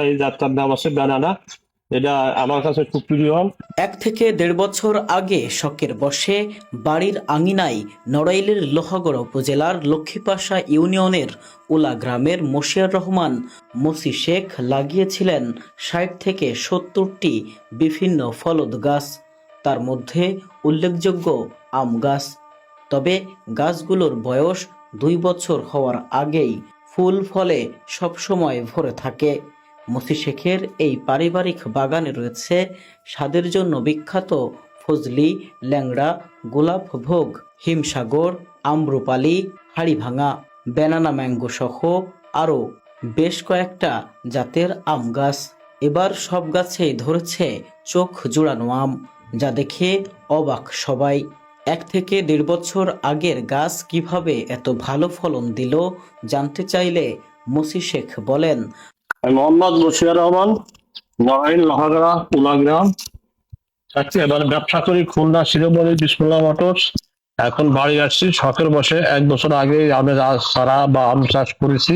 এই যাত্রার নাম আছে বেনানা। এটা আমার কাছে খুব প্রিয়। 1 থেকে 1.5 বছর আগে শখের বশে বাড়ির আঙিনায় নড়াইলের লোহাগড়া উপজেলার লক্ষ্মীপাশা ইউনিয়নের উলা গ্রামের মশিয়ার রহমান মসি শেখ লাগিয়েছিলেন 60 থেকে 70টি বিভিন্ন ফলদ গাছ, তার মধ্যে উল্লেখযোগ্য আম গাছ। তবে গাছগুলোর বয়স 2 বছর হওয়ার আগেই ফুল ফলে সবসময় ভরে থাকে। মসি শেখের এই পারিবারিক বাগানে রয়েছে স্বাদের জন্য বিখ্যাত ফজলি, ল্যাংড়া, গোলাপ ভোগ, হিমসাগর, আম্রপালি, হাড়িভাঙা, ব্যানানা ম্যাঙ্গো সহ আরও বেশ কয়েকটা জাতের আম গাছ। এবার সব গাছেই ধরেছে চোখ জোড়ানো আম, যা দেখে অবাক সবাই। 1 থেকে 1.5 বছর আগের গাছ কিভাবে এত ভালো ফলন দিল জানতে চাইলে মসি শেখ বলেন, আমি মোহাম্মদ মশিউর রহমান, নড়াইল লোহাগড়া কুলাগ্রাম থাকছি। এবার ব্যবসা করি খুলনা শিরোমণি বিসমুল্লাহ মোটরস। এখন বাড়ি আসছি শখের বসে। 1 বছর আগে আমের চারা বা আম চাষ করেছি।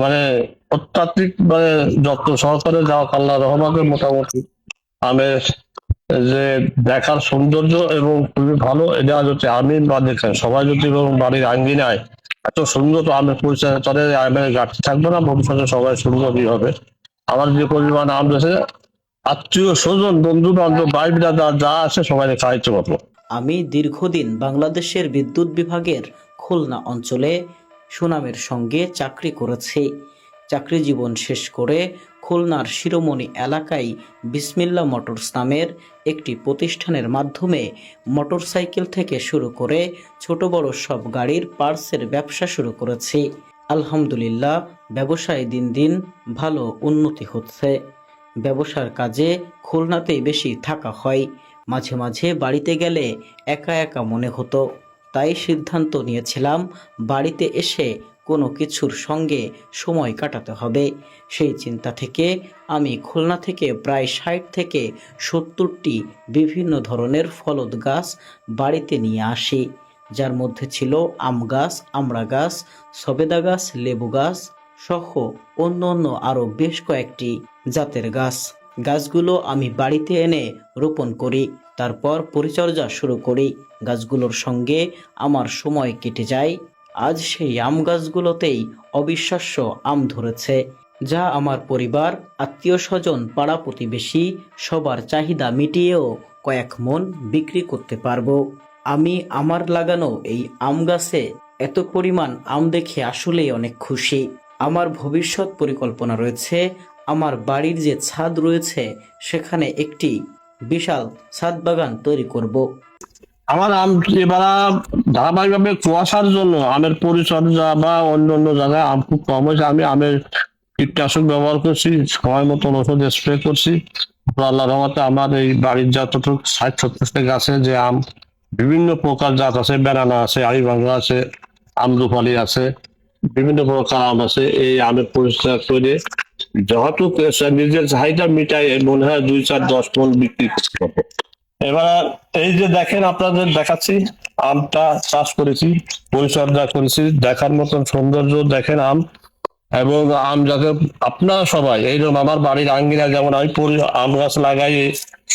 মানে অত্যাধিক যত্ন সহকারে যাওয়া আল্লাহ রহমানের মোটামুটি আমের যে দেখার সৌন্দর্য এবং খুবই ভালো। এটা হচ্ছে আমি বা দেখেন সবাই যদি এবং বাড়ির আঙ্গিনায় এত সুন্দর আমের পরিচয় তাদের আমের ঘাটতি থাকবে না, ভবিষ্যতে সবাই সুন্দরই হবে। আমার যে পরিমাণ আম রয়েছে, আত্মীয় স্বজন বন্ধু বান্ধব ভাই বিরাদার যা আছে সবাই খাইতে পারবো। আমি দীর্ঘদিন বাংলাদেশের বিদ্যুৎ বিভাগের খুলনা অঞ্চলে সুনামের সঙ্গে চাকরি করেছি। চাকরি জীবন শেষ করে খুলনার শিরোমণি এলাকায় বিসমিল্লাহ মোটরস নামের একটি প্রতিষ্ঠানের মাধ্যমে মোটরসাইকেল থেকে শুরু করে ছোট বড় সব গাড়ির পার্টসের ব্যবসা শুরু করেছি। আলহামদুলিল্লাহ, ব্যবসায় দিন দিন ভালো উন্নতি হচ্ছে। ব্যবসার কাজে খুলনাতেই বেশি থাকা হয়। মাঝে মাঝে বাড়িতে গেলে একা একা মনে হতো, তাই সিদ্ধান্ত নিয়েছিলাম বাড়িতে এসে কোনো কিছুর সঙ্গে সময় কাটাতে হবে। সেই চিন্তা থেকে আমি খুলনা থেকে প্রায় 60 থেকে 70টি বিভিন্ন ধরনের ফলদ গাছ বাড়িতে নিয়ে আসি, যার মধ্যে ছিল আম গাছ, আমড়া গাছ, সবেদা গাছ, লেবু গাছ সহ অন্য অন্য আরও বেশ কয়েকটি জাতের গাছ। গাছগুলো আমি বাড়িতে এনে রোপণ করি, তারপর পরিচর্যা শুরু করি। গাছগুলোর সঙ্গে আমার সময় কেটে যায়। আজ সেই আম গাছগুলোতেই অবিশ্বাস্য আম ধরেছে, যা আমার পরিবার, আত্মীয় স্বজন, পাড়া প্রতিবেশী সবার চাহিদা মিটিয়েও কয়েক মন বিক্রি করতে পারবো। আমি আমার লাগানো এই আম গাছে এত পরিমাণ আম দেখে আসলেই অনেক খুশি। আমার ভবিষ্যৎ পরিকল্পনা রয়েছে, আমার বাড়ির যে ছাদ রয়েছে সেখানে একটি বিশাল ছাদ বাগান তৈরি করব। আমার আম এবার ধারাবাহিকভাবে কুয়াশার জন্য আমের পরিচর্যা বা অন্য অন্য জায়গায় আম খুব কম হয়েছে। আমি আমের কীটনাশক ব্যবহার করছি, সময় মতন ওষুধ স্প্রে করছি। তো আল্লাহ রহমতে আমার এই বাড়ির যতটুকু 60-70টা গাছে যে আম বিভিন্ন প্রকার জাত আছে, বেনানা আছে, আড়িভাঙ্গা আছে, আম্রপালি আছে, বিভিন্ন প্রকার আম আছে। এই আমের পরিচর্যা করে যতটুকু নিজের চাহিদা মিটাই মনে হয় 2, 4, 10 মণ বিক্রি করতে পারবো। এবার এই যে দেখেন আপনাদের দেখাচ্ছি, আমটা চাষ করেছি, পরিচর্যা করেছি, দেখার মতন সৌন্দর্য দেখেন আম। এবং আম যাতে আপনারা সবাই এইরকম আমার বাড়ির আঙ্গিনা যেমন আমি আম গাছ লাগাই,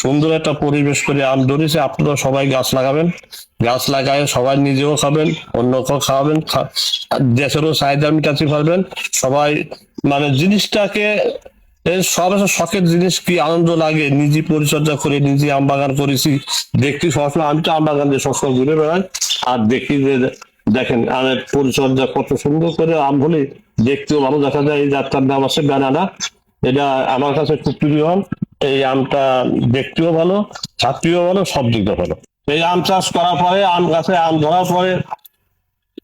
সুন্দর একটা পরিবেশ করে আম ধরেছে, আপনারা সবাই গাছ লাগাবেন। গাছ লাগায় সবাই নিজেও খাবেন, অন্যকেও খাওয়াবেন, দেশেরও চাহিদা মিটাতে পারবেন সবাই। জিনিসটাকে সব শখের জিনিস, কি আনন্দ লাগে নিজে পরিচর্যা করে নিজে আম বাগান করেছি দেখতে সবসময়। আমি তো আম বাগান দিয়ে সবসময় ঘুরে বেড়াই আর দেখি যে দেখেন আমের পরিচর্যা কত সুন্দর করে আম হলে দেখতেও ভালো দেখা যায়। এই জাতটার নাম আছে বেনানা। এটা আমার কাছে খুব প্রিয় আম। এই আমটা দেখতেও ভালো, ছাত্রীও ভালো, সব দিক দিয়ে ভালো। এই আম চাষ করার পরে আম গাছে আম ধরার পরে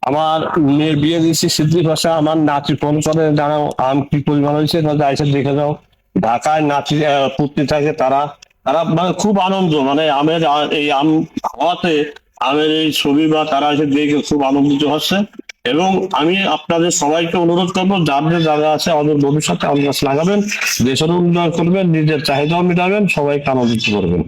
আমার মেয়ের বিয়ে দিচ্ছি সিদ্ধি ভাষা। আমার নাতি ফোন করে, জানাও আম কি পরিমাণ হয়েছে, এসে দেখে যাও। ঢাকায় নাতি পুত্রী থাকে, তারা তারা খুব আনন্দ, আমের এই আম হওয়াতে আমের এই ছবি বা তারা এসে দেখে খুব আনন্দিত হচ্ছে। এবং আমি আপনাদের সবাইকে অনুরোধ করবো, যার যে জায়গা আছে আমাদের ভবিষ্যতে আম গাছ লাগাবেন, দেশের উন্নয়ন করবেন, নিজের চাহিদাও মেটাবেন, সবাইকে আনন্দিত করবেন।